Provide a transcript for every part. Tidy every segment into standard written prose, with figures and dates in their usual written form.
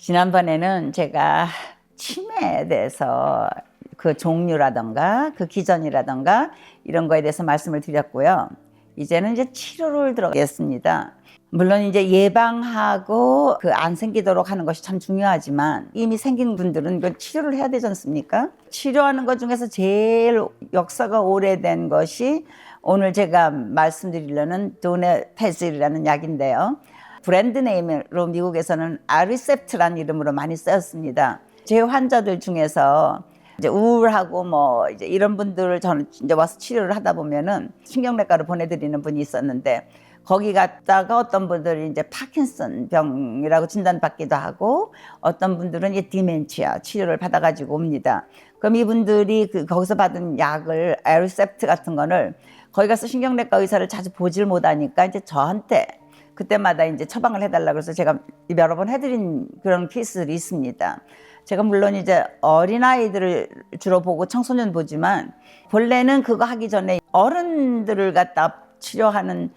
지난번에는 제가 치매에 대해서 그 종류라던가 그 기전이라던가 이런 거에 대해서 말씀을 드렸고요. 이제는 이제 치료를 들어가겠습니다. 물론 이제 예방하고 그 안 생기도록 하는 것이 참 중요하지만 이미 생긴 분들은 그 치료를 해야 되지 않습니까? 치료하는 것 중에서 제일 역사가 오래된 것이 오늘 제가 말씀드리려는 도네페질이라는 약인데요. 브랜드 네임으로 미국에서는 아리셉트라는 이름으로 많이 쓰였습니다. 제 환자들 중에서 이제 우울하고 뭐 이제 이런 분들을 저는 이제 와서 치료를 하다 보면은 신경내과로 보내드리는 분이 있었는데 거기 갔다가 어떤 분들이 이제 파킨슨 병이라고 진단받기도 하고 어떤 분들은 이 디멘치아 치료를 받아가지고 옵니다. 그럼 이분들이 거기서 받은 약을 아리셉트 같은 거를 거기 가서 신경내과 의사를 자주 보질 못하니까 이제 저한테 그때마다 이제 처방을 해달라고 해서 제가 여러 번 해드린 그런 케이스들이 있습니다. 제가 물론 이제 어린아이들을 주로 보고 청소년 보지만 본래는 그거 하기 전에 어른들을 갖다 치료하는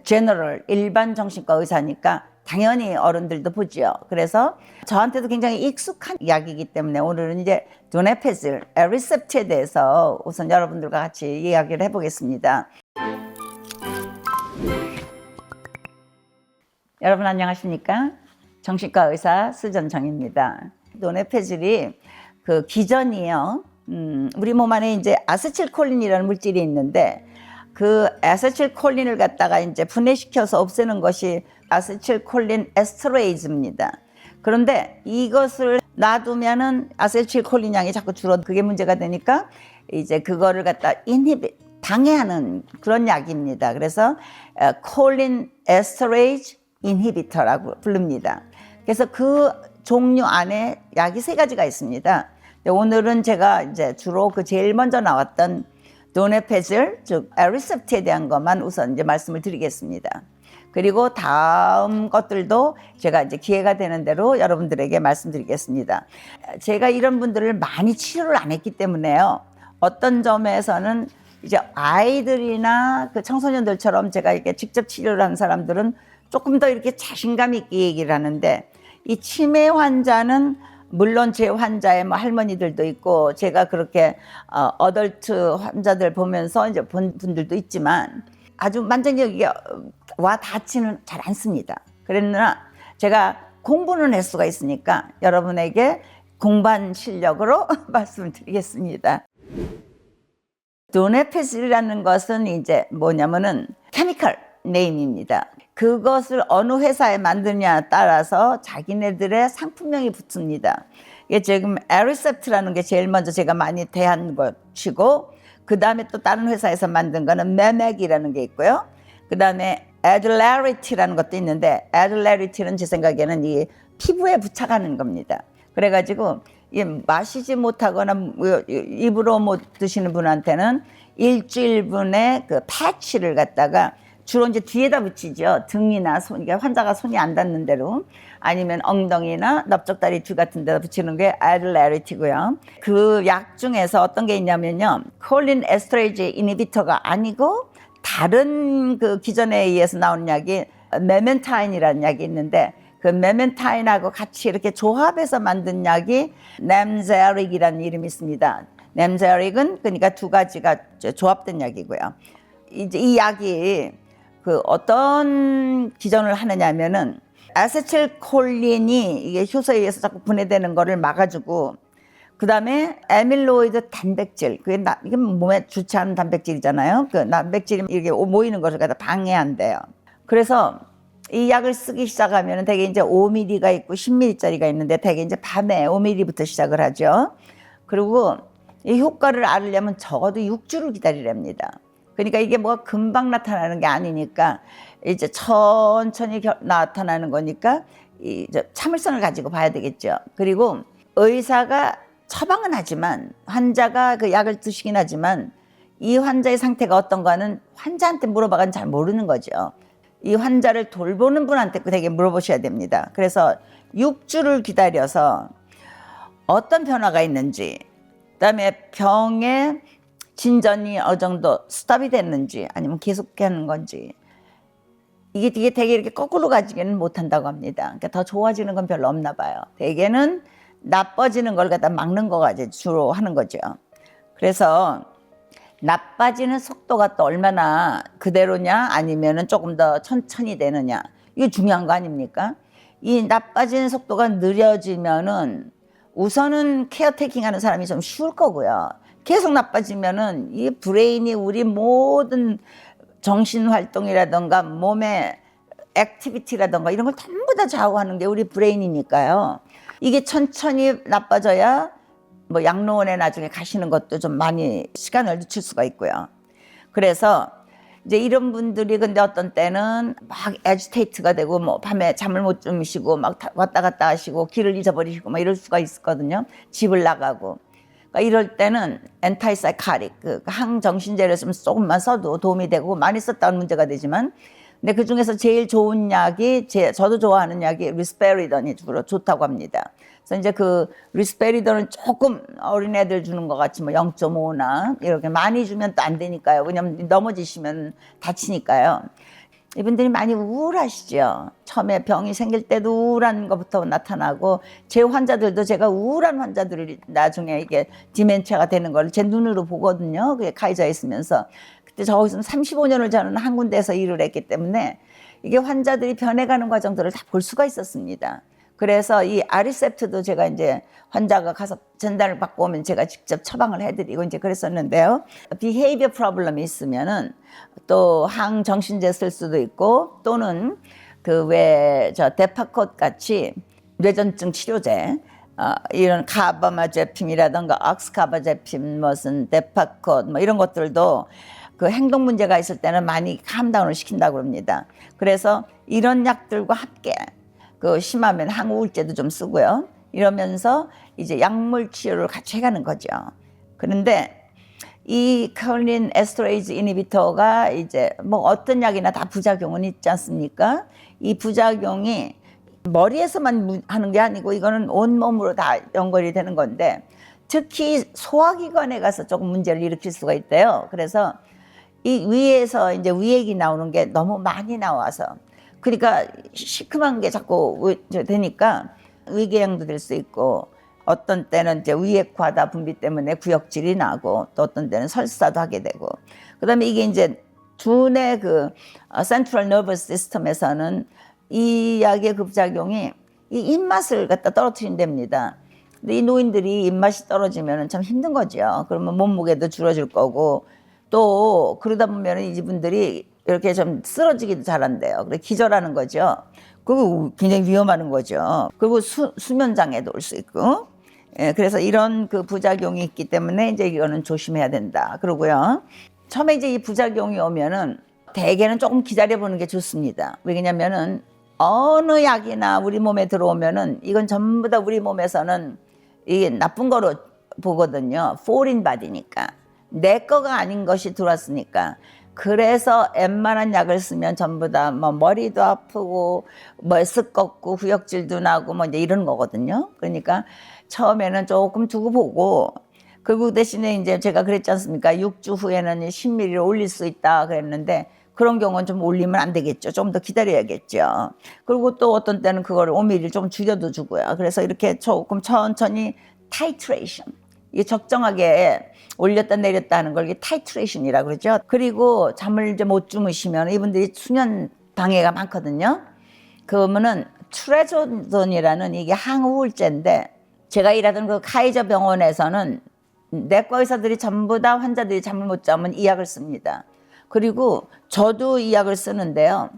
제너럴 일반 정신과 의사니까 당연히 어른들도 보지요. 그래서 저한테도 굉장히 익숙한 약이기 때문에 오늘은 이제 도네페질, 아리셉트에 대해서 우선 여러분들과 같이 이야기를 해보겠습니다. 여러분 안녕하십니까? 정신과 의사 수전정입니다. 도네페질이 그 기전이요. 우리 몸 안에 이제 아세틸콜린이라는 물질이 있는데 그 아세틸콜린을 갖다가 이제 분해시켜서 없애는 것이 아세틸콜린 에스터레이즈입니다. 그런데 이것을 놔두면은 아세틸콜린 양이 자꾸 줄어 그게 문제가 되니까 이제 그거를 갖다 방해하는 그런 약입니다. 그래서 콜린 에스터레이즈 인히비터라고 부릅니다. 그래서 그 종류 안에 약이 3가지가 있습니다. 오늘은 제가 이제 주로 그 제일 먼저 나왔던 도네페질, 즉 아리셉트에 대한 것만 우선 이제 말씀을 드리겠습니다. 그리고 다음 것들도 제가 이제 기회가 되는 대로 여러분들에게 말씀드리겠습니다. 제가 이런 분들을 많이 치료를 안 했기 때문에요. 어떤 점에서는 이제 아이들이나 그 청소년들처럼 제가 이렇게 직접 치료를 한 사람들은 조금 더 이렇게 자신감 있게 얘기를 하는데 이 치매 환자는 물론 제 환자의 뭐 할머니들도 있고 제가 그렇게 어덜트 환자들 보면서 이제 본 분들도 있지만 아주 만장일이 와 닿지는 잘 않습니다. 그랬으나 제가 공부는 할 수가 있으니까 여러분에게 공부한 실력으로 말씀을 드리겠습니다. 도네페질이라는 것은 이제 뭐냐면은 케미컬 네임입니다. 그것을 어느 회사에 만드냐에 따라서 자기네들의 상품명이 붙습니다. 이게 지금 아리셉트라는 게 제일 먼저 제가 많이 대한 것이고 그 다음에 또 다른 회사에서 만든 거는 메맥이라는 게 있고요. 그 다음에 애들레리티라는 것도 있는데 애들레리티는 제 생각에는 이 피부에 부착하는 겁니다. 그래가지고 마시지 못하거나 입으로 못 드시는 분한테는 일주일분의 그 패치를 갖다가 주로 이제 뒤에다 붙이죠. 등이나 손, 그러니까 환자가 손이 안 닿는 대로 아니면 엉덩이나 넓적다리 뒤 같은 데다 붙이는 게 아들레리티고요. 그 약 중에서 어떤 게 있냐면요. 콜린 에스터레이즈 이니비터가 아니고 다른 그 기전에 의해서 나오는 약이 메멘타인이라는 약이 있는데 그 메멘타인하고 같이 이렇게 조합해서 만든 약이 램제릭이라는 이름이 있습니다. 램제릭은 그러니까 2가지가 조합된 약이고요. 이제 이 약이 그 어떤 기전을 하느냐면은 아세틸콜린이 이게 효소에 의해서 자꾸 분해되는 거를 막아주고 그 다음에 아밀로이드 단백질 이게 몸에 좋지 않은 단백질이잖아요. 그 단백질이 이렇게 모이는 것을 갖다 방해한대요. 그래서 이 약을 쓰기 시작하면 되게 이제 5ml가 있고 10ml짜리가 있는데 되게 이제 밤에 5ml부터 시작을 하죠. 그리고 이 효과를 알으려면 적어도 6주를 기다리랍니다. 그러니까 이게 뭐가 금방 나타나는 게 아니니까 이제 천천히 나타나는 거니까 이제 참을성을 가지고 봐야 되겠죠. 그리고 의사가 처방은 하지만 환자가 그 약을 드시긴 하지만 이 환자의 상태가 어떤가는 환자한테 물어봐가는 잘 모르는 거죠. 이 환자를 돌보는 분한테 되게 물어보셔야 됩니다. 그래서 6주를 기다려서 어떤 변화가 있는지, 그다음에 병의 진전이 어느 정도 스탑이 됐는지 아니면 계속하는 건지 이게 되게 이렇게 거꾸로 가지기는 못한다고 합니다. 그러니까 더 좋아지는 건 별로 없나 봐요. 대개는 나빠지는 걸 갖다 막는 거가 이제 주로 하는 거죠. 그래서 나빠지는 속도가 또 얼마나 그대로냐 아니면은 조금 더 천천히 되느냐, 이게 중요한 거 아닙니까? 이 나빠지는 속도가 느려지면은 우선은 케어테이킹 하는 사람이 좀 쉬울 거고요. 계속 나빠지면은 이 브레인이 우리 모든 정신 활동이라든가 몸의 액티비티라든가 이런 걸 전부 다 좌우하는 게 우리 브레인이니까요. 이게 천천히 나빠져야 뭐 양로원에 나중에 가시는 것도 좀 많이 시간을 늦출 수가 있고요. 그래서 이제 이런 분들이 근데 어떤 때는 막 애지테이트가 되고 뭐 밤에 잠을 못 주무시고 막 왔다 갔다 하시고 길을 잊어버리시고 막 이럴 수가 있거든요. 집을 나가고. 그러니까 이럴 때는 엔타이사이카릭, 그 항정신제를 좀 조금만 써도 도움이 되고, 많이 썼다는 문제가 되지만, 근데 그 중에서 제일 좋은 약이 저도 좋아하는 약이 리스페리던이 주로 좋다고 합니다. 그래서 이제 그 리스페리던은 조금 어린애들 주는 것 같이 뭐 0.5나 이렇게 많이 주면 또 안 되니까요. 왜냐면 넘어지시면 다치니까요. 이분들이 많이 우울하시죠. 처음에 병이 생길 때도 우울한 것부터 나타나고, 제 환자들도 제가 우울한 환자들이 나중에 이게 디멘치아가 되는 걸 제 눈으로 보거든요. 그게 카이자에 있으면서. 그때 저기서 35년을 저는 한 군데에서 일을 했기 때문에 이게 환자들이 변해가는 과정들을 다 볼 수가 있었습니다. 그래서 이 아리셉트도 제가 이제 환자가 가서 진단을 받고 오면 제가 직접 처방을 해드리고 이제 그랬었는데요. 비헤이비어 프로블럼이 있으면은 또 항정신제 쓸 수도 있고, 또는 그 왜 저 데파콧 같이 뇌전증 치료제, 이런 카바마 제품이라든가 옥스카바 제품, 무슨 데파콧 뭐 이런 것들도 그 행동 문제가 있을 때는 많이 캄다운을 시킨다고 합니다. 그래서 이런 약들과 함께 그 심하면 항우울제도 좀 쓰고요. 이러면서 이제 약물 치료를 같이 해가는 거죠. 그런데 이 콜린 에스터레이즈 이니비터가 이제 뭐 어떤 약이나 다 부작용은 있지 않습니까? 이 부작용이 머리에서만 하는 게 아니고 이거는 온몸으로 다 연결이 되는 건데, 특히 소화기관에 가서 조금 문제를 일으킬 수가 있대요. 그래서 이 위에서 이제 위액이 나오는 게 너무 많이 나와서, 그러니까 시큼한 게 자꾸 되니까 위궤양도 될 수 있고, 어떤 때는 이제 위액 과다 분비 때문에 구역질이 나고, 또 어떤 때는 설사도 하게 되고, 그다음에 이게 이제 두뇌 그 센트럴 너버스 시스템에서는 이 약의 급작용이 이 입맛을 갖다 떨어뜨린답니다. 근데 이 노인들이 입맛이 떨어지면 참 힘든 거죠. 그러면 몸무게도 줄어질 거고, 또 그러다 보면 이분들이 이렇게 좀 쓰러지기도 잘한대요. 그래 기절하는 거죠. 그리고 굉장히 위험한 거죠. 그리고 수면 장애도 올 수 있고. 예, 그래서 이런 그 부작용이 있기 때문에 이제 이거는 조심해야 된다. 그러고요. 처음에 이제 이 부작용이 오면은 대개는 조금 기다려보는 게 좋습니다. 왜냐면은 어느 약이나 우리 몸에 들어오면은 이건 전부 다 우리 몸에서는 이게 나쁜 거로 보거든요. foreign body니까. 내 거가 아닌 것이 들어왔으니까. 그래서 웬만한 약을 쓰면 전부 다 뭐 머리도 아프고 뭐 습겁고 구역질도 나고 뭐 이제 이런 거거든요. 그러니까 처음에는 조금 두고 보고, 그리고 대신에 이제 제가 그랬지 않습니까? 6주 후에는 10ml를 올릴 수 있다 그랬는데, 그런 경우는 좀 올리면 안 되겠죠. 좀 더 기다려야겠죠. 그리고 또 어떤 때는 그거를 5ml 좀 줄여도 주고요. 그래서 이렇게 조금 천천히 타이트레이션, 이게 적정하게 올렸다 내렸다 하는 걸 이게 타이트레이션이라고 그러죠. 그리고 잠을 이제 못 주무시면 이분들이 수면 방해가 많거든요. 그러면은 트레조돈이라는 이게 항우울제인데, 제가 일하던 그 카이저 병원에서는 내과 의사들이 전부 다 환자들이 잠을 못 자면 이 약을 씁니다. 그리고 저도 이 약을 쓰는데요.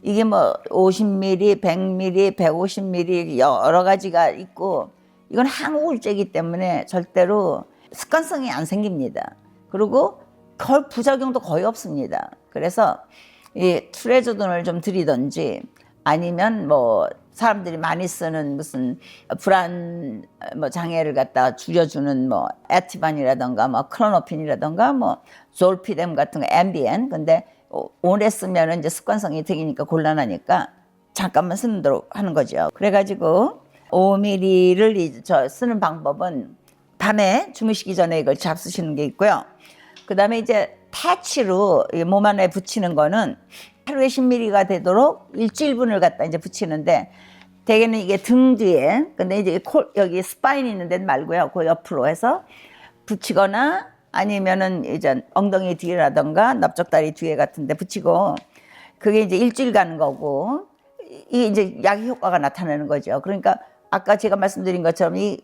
이게 뭐 50ml, 100ml, 150ml 여러 가지가 있고, 이건 항우울제이기 때문에 절대로 습관성이 안 생깁니다. 그리고 거의 부작용도 거의 없습니다. 그래서 이 트레조돈을 좀 드리든지, 아니면 뭐 사람들이 많이 쓰는 무슨 불안 뭐 장애를 갖다 줄여주는 뭐 에티반이라든가 뭐 클로노핀이라든가 뭐 졸피뎀 같은 거, 앰비엔. 근데 오래 쓰면 이제 습관성이 되니까 곤란하니까 잠깐만 쓰는 대로 하는 거죠. 그래가지고 5ml를 쓰는 방법은 밤에 주무시기 전에 이걸 잡수시는 게 있고요. 그 다음에 이제 패치로 몸 안에 붙이는 거는 하루에 10ml가 되도록 일주일분을 갖다 이제 붙이는데, 대개는 이게 등 뒤에, 근데 이제 여기 스파인 있는 데는 말고요, 그 옆으로 해서 붙이거나 아니면은 이제 엉덩이 뒤라던가 넓적다리 뒤에 같은 데 붙이고, 그게 이제 일주일 가는 거고, 이게 이제 약 효과가 나타나는 거죠. 그러니까 아까 제가 말씀드린 것처럼 이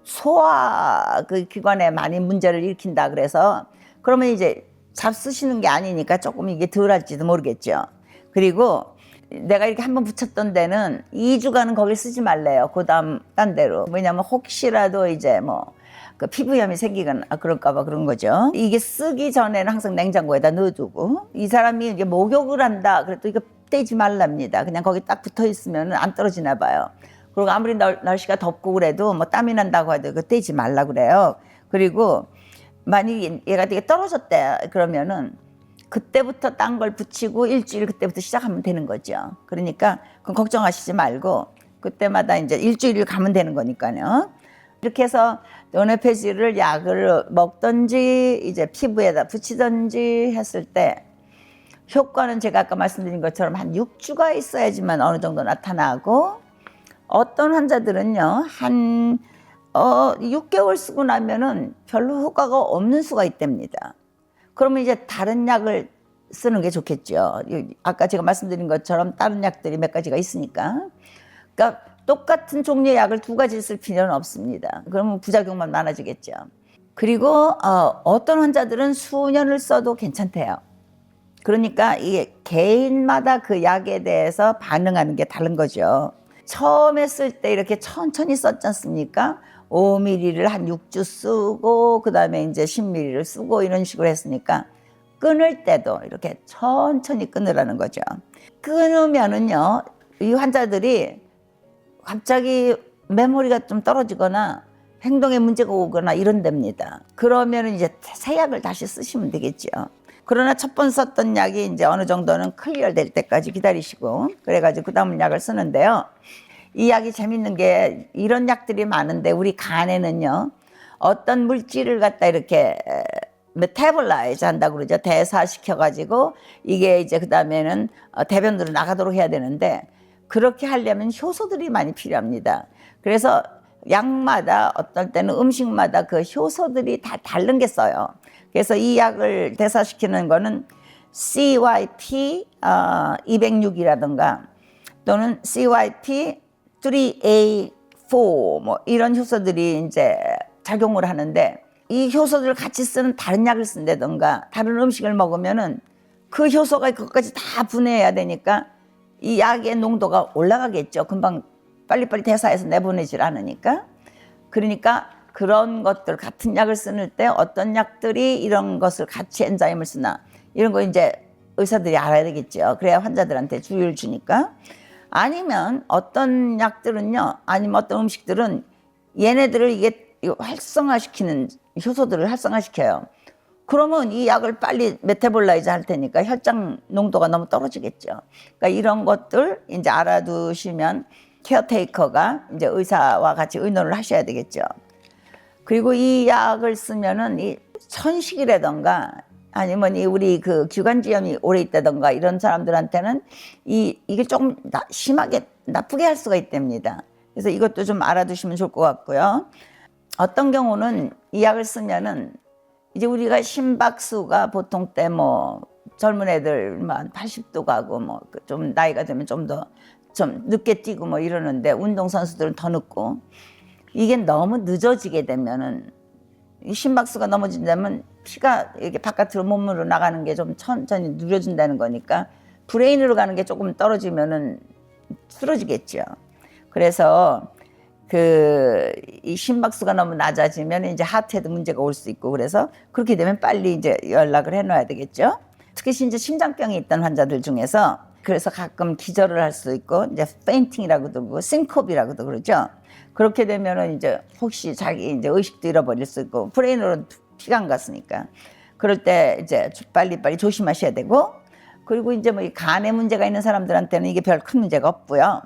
소화 그 기관에 많이 문제를 일으킨다 그래서, 그러면 이제 잡수시는 게 아니니까 조금 이게 덜 할지도 모르겠죠. 그리고 내가 이렇게 한번 붙였던 데는 2주간은 거길 쓰지 말래요. 그 다음 딴 데로. 왜냐면 혹시라도 이제 뭐 그 피부염이 생기거나 그럴까봐 그런 거죠. 이게 쓰기 전에는 항상 냉장고에다 넣어두고, 이 사람이 이제 목욕을 한다 그래도 이거 떼지 말랍니다. 그냥 거기 딱 붙어 있으면 안 떨어지나 봐요. 그리고 아무리 날씨가 덥고 그래도 뭐 땀이 난다고 해도 그거 떼지 말라 그래요. 그리고 만약에 얘가 되게 떨어졌대 그러면은 그때부터 딴 걸 붙이고 일주일 그때부터 시작하면 되는 거죠. 그러니까 그건 걱정하시지 말고 그때마다 이제 일주일 가면 되는 거니까요. 이렇게 해서 노네페질을 약을 먹든지 이제 피부에다 붙이든지 했을 때 효과는 제가 아까 말씀드린 것처럼 한 6주가 있어야지만 어느 정도 나타나고, 어떤 환자들은요 한 6개월 쓰고 나면은 별로 효과가 없는 수가 있답니다. 그러면 이제 다른 약을 쓰는 게 좋겠죠. 아까 제가 말씀드린 것처럼 다른 약들이 몇 가지가 있으니까. 그러니까 똑같은 종류의 약을 2가지 쓸 필요는 없습니다. 그러면 부작용만 많아지겠죠. 그리고 어떤 환자들은 수년을 써도 괜찮대요. 그러니까 이게 개인마다 그 약에 대해서 반응하는 게 다른 거죠. 처음에 쓸 때 이렇게 천천히 썼지 않습니까? 5ml를 한 6주 쓰고 그 다음에 이제 10ml를 쓰고 이런 식으로 했으니까 끊을 때도 이렇게 천천히 끊으라는 거죠. 끊으면은요 이 환자들이 갑자기 메모리가 좀 떨어지거나 행동에 문제가 오거나 이런답니다. 그러면 이제 새 약을 다시 쓰시면 되겠죠. 그러나 첫 번 썼던 약이 이제 어느 정도는 클리어 될 때까지 기다리시고, 그래가지고 그 다음 약을 쓰는데요. 이 약이 재밌는 게 이런 약들이 많은데 우리 간에는요 어떤 물질을 갖다 이렇게 메타볼라이즈 한다고 그러죠. 대사시켜가지고 이게 이제 그 다음에는 대변으로 나가도록 해야 되는데, 그렇게 하려면 효소들이 많이 필요합니다. 그래서 약마다 어떨 때는 음식마다 그 효소들이 다 다른 게 써요. 그래서 이 약을 대사시키는 거는 CYP 206이라든가 또는 CYP 3A4 뭐 이런 효소들이 이제 작용을 하는데, 이 효소들을 같이 쓰는 다른 약을 쓴다든가 다른 음식을 먹으면은 그 효소가 그것까지 다 분해해야 되니까 이 약의 농도가 올라가겠죠. 금방 빨리빨리 대사해서 내보내질 않으니까. 그러니까 그런 것들 같은 약을 쓰는 때 어떤 약들이 이런 것을 같이 엔자임을 쓰나 이런 거 이제 의사들이 알아야 되겠죠. 그래야 환자들한테 주의를 주니까. 아니면 어떤 약들은요, 아니면 어떤 음식들은 얘네들을 이게 활성화시키는 효소들을 활성화시켜요. 그러면 이 약을 빨리 메타볼라이즈 할 테니까 혈장 농도가 너무 떨어지겠죠. 그러니까 이런 것들 이제 알아두시면 케어테이커가 이제 의사와 같이 의논을 하셔야 되겠죠. 그리고 이 약을 쓰면은 이 천식이라던가 아니면 우리 그 기관지염이 오래 있다던가 이런 사람들한테는 이게 조금 심하게 나쁘게 할 수가 있답니다. 그래서 이것도 좀 알아두시면 좋을 것 같고요. 어떤 경우는 이 약을 쓰면은 이제 우리가 심박수가 보통 때 뭐 젊은 애들만 80도 가고 뭐 좀 나이가 되면 좀 늦게 뛰고 뭐 이러는데 운동선수들은 더 늦고, 이게 너무 늦어지게 되면은 이 심박수가 넘어진다면 피가 이렇게 바깥으로 몸으로 나가는 게 좀 천천히 느려진다는 거니까 브레인으로 가는 게 조금 떨어지면은 쓰러지겠죠. 그래서 이 심박수가 너무 낮아지면 이제 하트에도 문제가 올 수 있고, 그래서 그렇게 되면 빨리 이제 연락을 해놔야 되겠죠. 특히 이제 심장병이 있던 환자들 중에서 그래서 가끔 기절을 할 수 있고 이제 페인팅이라고도 그러고 싱콥이라고도 그러죠. 그렇게 되면은 이제 혹시 자기 이제 의식도 잃어버릴 수 있고 브레인으로 피가 안 갔으니까 그럴 때 이제 빨리 조심하셔야 되고, 그리고 이제 뭐 이 간에 문제가 있는 사람들한테는 이게 별 큰 문제가 없고요.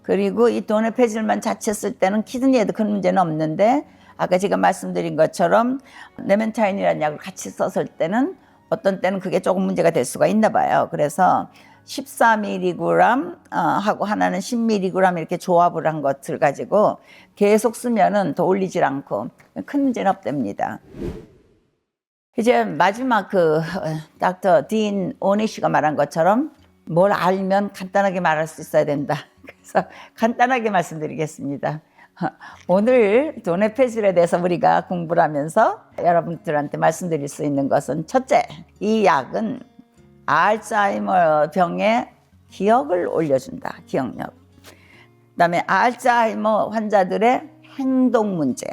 그리고 이 도네페질만 자체 쓸 때는 키드니에도 큰 문제는 없는데, 아까 제가 말씀드린 것처럼 네멘타인이라는 약을 같이 썼을 때는 어떤 때는 그게 조금 문제가 될 수가 있나 봐요. 그래서 14mg 하고 하나는 10mg 이렇게 조합을 한 것을 가지고 계속 쓰면은 더 올리질 않고 큰 문제는 없답니다. 이제 마지막 닥터 딘 오니시가 말한 것처럼 뭘 알면 간단하게 말할 수 있어야 된다. 그래서 간단하게 말씀드리겠습니다. 오늘 도네페질에 대해서 우리가 공부를 하면서 여러분들한테 말씀드릴 수 있는 것은 첫째, 이 약은 알츠하이머 병의 기억을 올려준다. 기억력. 그다음에 알츠하이머 환자들의 행동 문제,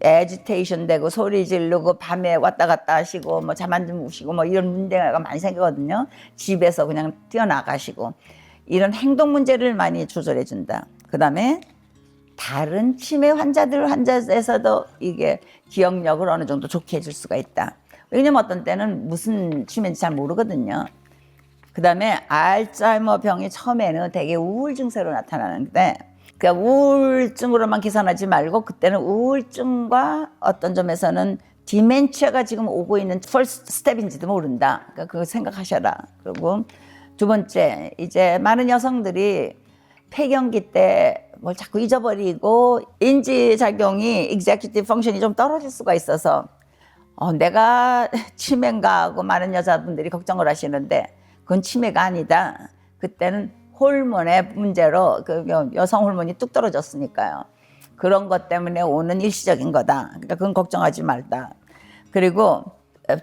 애지테이션 되고 소리 지르고 밤에 왔다 갔다 하시고 뭐 잠 안 주무시고 뭐 이런 문제가 많이 생기거든요. 집에서 그냥 뛰어나가시고 이런 행동 문제를 많이 조절해 준다. 그다음에 다른 치매 환자에서도 이게 기억력을 어느 정도 좋게 해줄 수가 있다. 왜냐면 어떤 때는 무슨 치매인지 잘 모르거든요. 그 다음에 알츠하이머 병이 처음에는 되게 우울 증세로 나타나는데, 그러니까 우울증으로만 계산하지 말고 그때는 우울증과 어떤 점에서는 디멘치아가 지금 오고 있는 퍼스트 스텝인지도 모른다. 그러니까 그거 생각하셔라. 그리고 두 번째, 이제 많은 여성들이 폐경기 때 뭘 자꾸 잊어버리고 인지작용이 executive function이 좀 떨어질 수가 있어서 내가 치매인가 하고 많은 여자분들이 걱정을 하시는데 그건 치매가 아니다. 그때는 호르몬의 문제로 그 여성 호르몬이 뚝 떨어졌으니까요. 그런 것 때문에 오는 일시적인 거다. 그러니까 그건 걱정하지 말다. 그리고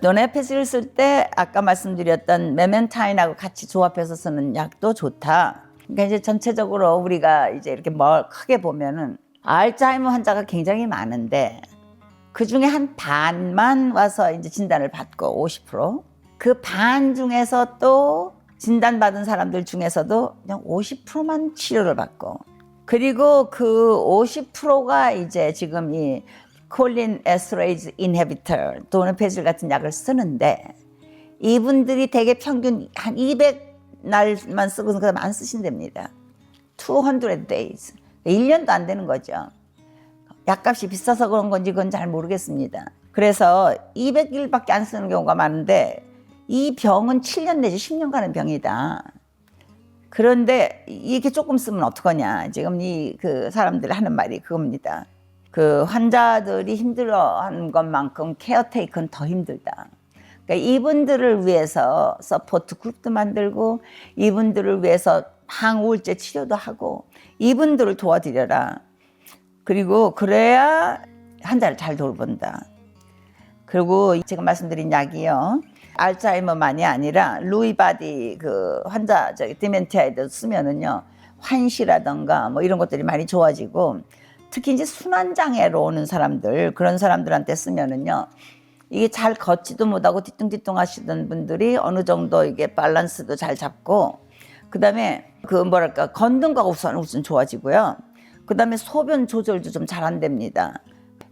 도네페질을 쓸 때 아까 말씀드렸던 메멘타인하고 같이 조합해서 쓰는 약도 좋다. 그러니까 이제 전체적으로 우리가 이제 이렇게 크게 보면은 알츠하이머 환자가 굉장히 많은데 그 중에 한 반만 와서 이제 진단을 받고 50%. 그 반 중에서 또 진단받은 사람들 중에서도 그냥 50%만 치료를 받고. 그리고 그 50%가 이제 지금 이 콜린 에스터레이즈 인히비터 도네페질 같은 약을 쓰는데 이분들이 대개 평균 한 200날만 쓰고서 그다음 안 쓰신답니다. 200 days. 1년도 안 되는 거죠. 약값이 비싸서 그런 건지 그건 잘 모르겠습니다. 그래서 200일밖에 안 쓰는 경우가 많은데 이 병은 7년 내지 10년 가는 병이다. 그런데 이렇게 조금 쓰면 어떡하냐. 지금 그 사람들이 하는 말이 그겁니다. 그 환자들이 힘들어하는 것만큼 케어테이크는 더 힘들다. 그러니까 이분들을 위해서 서포트 그룹도 만들고 이분들을 위해서 항우울제 치료도 하고 이분들을 도와드려라. 그리고 그래야 환자를 잘 돌본다. 그리고 지금 말씀드린 약이요. 알츠하이머만이 아니라 루이 바디 그 환자 디멘티아에도 쓰면은요. 환시라던가 뭐 이런 것들이 많이 좋아지고 특히 이제 순환장애로 오는 사람들 그런 사람들한테 쓰면은요. 이게 잘 걷지도 못하고 뒤뚱뒤뚱 하시던 분들이 어느 정도 이게 밸런스도 잘 잡고 그다음에 걷는 거가 우선 좋아지고요. 그다음에 소변 조절도 좀 잘 안 됩니다.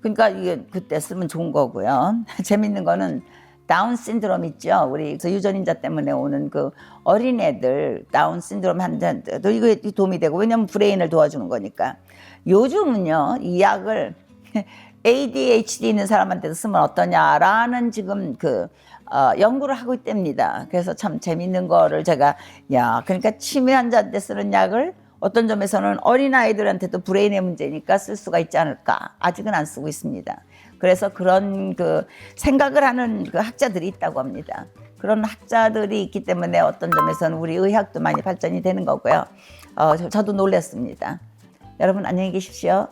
그러니까 이게 그때 쓰면 좋은 거고요. 재밌는 거는 다운 신드롬 있죠. 우리 유전인자 때문에 오는 그 어린애들 다운 신드롬 환자도 이거 도움이 되고 왜냐면 브레인을 도와주는 거니까. 요즘은요 이 약을 ADHD 있는 사람한테도 쓰면 어떠냐라는 지금 연구를 하고 있답니다. 그래서 참 재밌는 거를 제가 그러니까 치매 환자한테 쓰는 약을 어떤 점에서는 어린아이들한테도 브레인의 문제니까 쓸 수가 있지 않을까. 아직은 안 쓰고 있습니다. 그래서 그런 생각을 하는 학자들이 있다고 합니다. 그런 학자들이 있기 때문에 어떤 점에서는 우리 의학도 많이 발전이 되는 거고요. 저도 놀랐습니다. 여러분 안녕히 계십시오.